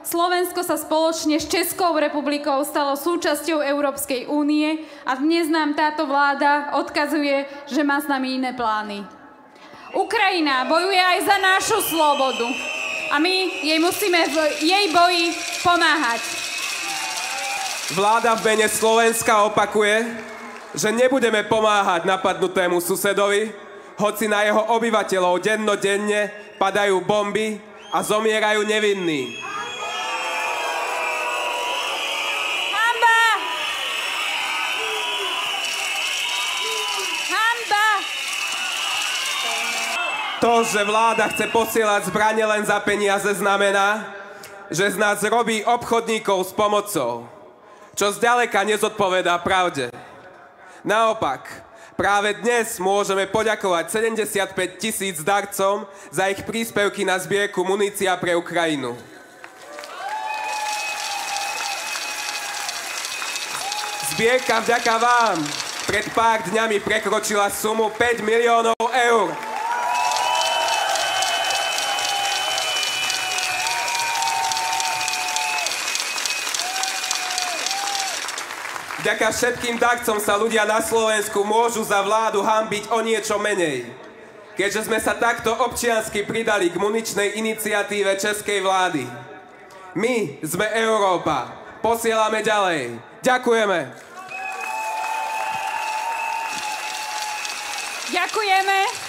Slovensko sa spoločne s Českou republikou stalo súčasťou Európskej únie a dnes nám táto vláda odkazuje, že má s nami iné plány. Ukrajina bojuje aj za našu slobodu a my jej musíme v jej boji pomáhať. Vláda v mene Slovenska opakuje, že nebudeme pomáhať napadnutému susedovi, hoci na jeho obyvateľov dennodenne padajú bomby a zomierajú nevinní. Hanba! Hanba! To, že vláda chce posielať zbrane len za peniaze, znamená, že z nás robí obchodníkov s pomocou, čo zďaleka nezodpovedá pravde. Naopak, práve dnes môžeme poďakovať 75 000 darcom za ich príspevky na zbierku munícia pre Ukrajinu. Zbierka vďaka vám pred pár dňami prekročila sumu 5 miliónov eur. Vďaka všetkým darcom sa ľudia na Slovensku môžu za vládu hanbiť o niečo menej. Keďže sme sa takto občiansky pridali k muničnej iniciatíve českej vlády. My sme Európa. Posielame ďalej. Ďakujeme. Ďakujeme.